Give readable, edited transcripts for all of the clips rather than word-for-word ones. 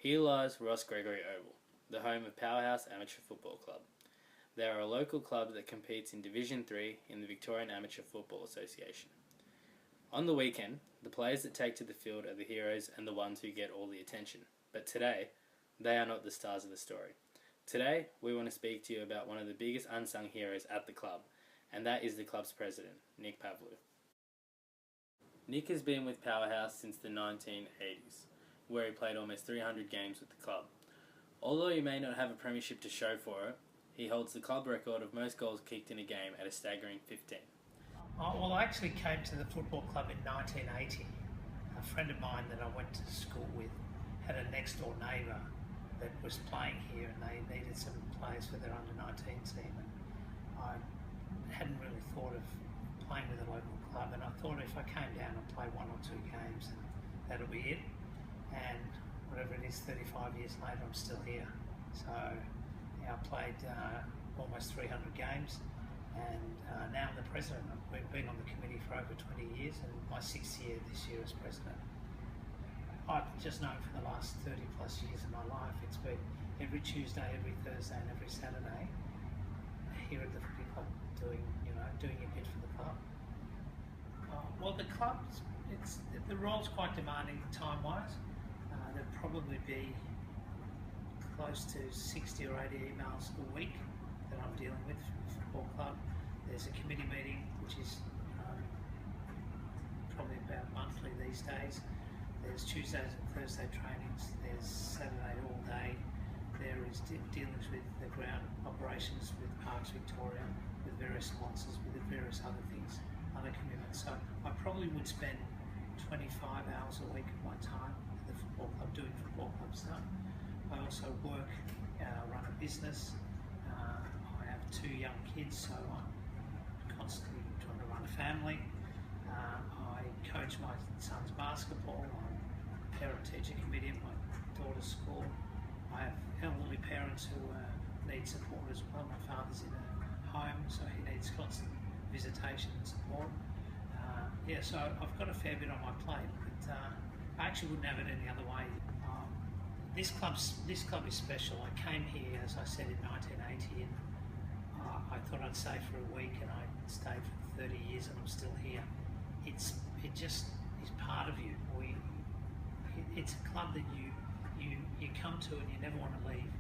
Here lies Ross Gregory Oval, the home of Powerhouse Amateur Football Club. They are a local club that competes in Division 3 in the Victorian Amateur Football Association. On the weekend, the players that take to the field are the heroes and the ones who get all the attention. But today, they are not the stars of the story. Today, we want to speak to you about one of the biggest unsung heroes at the club, and that is the club's president, Nic Pavlou. Nic has been with Powerhouse since the 1980s, where he played almost 300 games with the club. Although he may not have a premiership to show for it, he holds the club record of most goals kicked in a game at a staggering 15. Well, I actually came to the football club in 1980. A friend of mine that I went to school with had a next door neighbour that was playing here, and they needed some players for their under-19 team. And I hadn't really thought of playing with a local club, and I thought if I came down and played 1 or 2 games, that'll be it. And whatever it is, 35 years later, I'm still here. So I played almost 300 games, and now I'm the president. I've been on the committee for over 20 years, and my 6th year this year as president. I've just known for the last 30 plus years of my life, it's been every Tuesday, every Thursday and every Saturday here at the footy club doing a bit for the club. Well, the club, the role's quite demanding time-wise. There'd probably be close to 60 or 80 emails a week that I'm dealing with from the football club. There's a committee meeting, which is probably about monthly these days. There's Tuesdays and Thursday trainings. There's Saturday all day. There is dealings with the ground operations, with Parks Victoria, with various sponsors, with various other things, other commitments. So I probably would spend 25 hours a week of my time at the football club doing football club stuff. I also work, run a business. I have 2 young kids, so I'm constantly trying to run a family. I coach my son's basketball. I'm parent-teacher committee at my daughter's school. I have elderly parents who need support as well. My father's in a home, so he needs constant visitation and support. So I've got a fair bit on my plate, but I actually wouldn't have it any other way. This club is special. I came here, as I said, in 1980, and I thought I'd stay for a week, and I stayed for 30 years, and I'm still here. It just is part of you. It's a club that you come to and you never want to leave.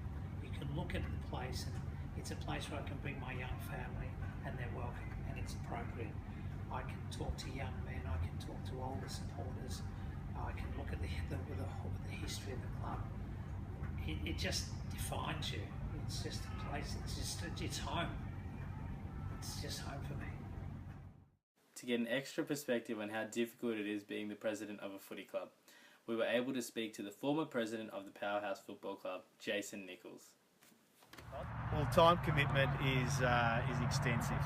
You can look at the place, and it's a place where I can bring my young family, and they're welcome, and it's appropriate. I can talk to young men. I can talk to older supporters. I can look at the history of the club. It just defines you. It's just a place. It's home. It's just home for me. To get an extra perspective on how difficult it is being the president of a footy club, we were able to speak to the former president of the Powerhouse Football Club, Jason Nichols. Well, time commitment is extensive.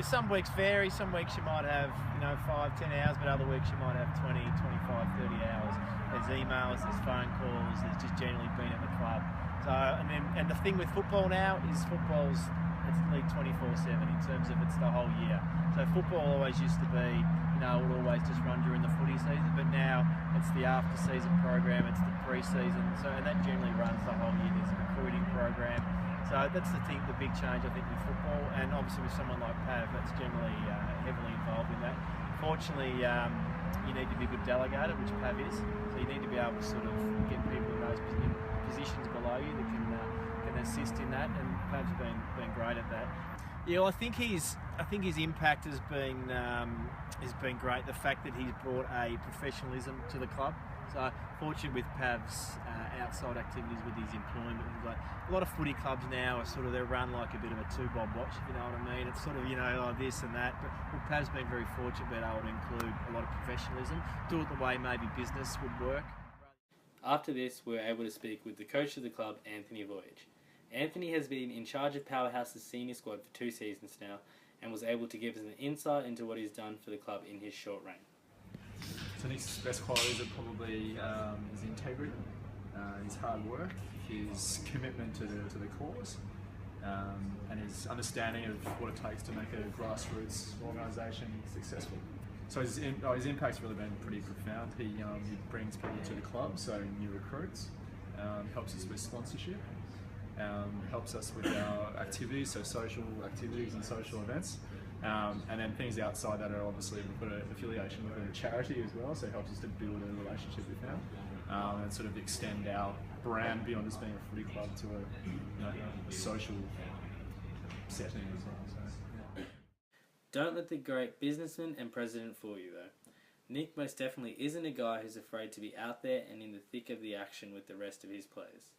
Some weeks vary. Some weeks you might have 5-10 hours, but other weeks you might have 20, 25, 30 hours. There's emails, there's phone calls, there's just generally being at the club. So, and the thing with football now is it's nearly 24/7 in terms of it's the whole year. So football always used to be, it would always just run during the footy season, but now it's the after-season program, it's the pre-season, and that generally runs the whole year. There's a recruiting program. So that's the big change I think with football, and obviously with someone like Pav, that's generally heavily involved in that. Fortunately, you need to be a good delegator, which Pav is, so you need to be able to sort of get people in those positions below you that can assist in that, and Pav's been great at that. Yeah, well, I think his impact has been great. The fact that he's brought a professionalism to the club. So fortunate with Pav's outside activities with his employment. Like a lot of footy clubs now are they run like a bit of a 2-bob watch, if you know what I mean. It's sort of like this and that. But Pav's been very fortunate being able to include a lot of professionalism, do it the way maybe business would work. After this, we were able to speak with the coach of the club, Anthony Voyage. Anthony has been in charge of Powerhouse's senior squad for 2 seasons now, and was able to give us an insight into what he's done for the club in his short reign. So Nic's best qualities are probably his integrity, his hard work, his commitment to the cause, and his understanding of what it takes to make a grassroots organisation successful. So his impact's really been pretty profound. He brings people to the club, so new recruits, helps us with sponsorship, helps us with our activities, so social activities and social events. And then things outside that are obviously we've got an affiliation with a charity as well, so it helps us to build a relationship with them and sort of extend our brand beyond just being a footy club to a social setting as well. So, yeah. Don't let the great businessman and president fool you though. Nic most definitely isn't a guy who's afraid to be out there and in the thick of the action with the rest of his players.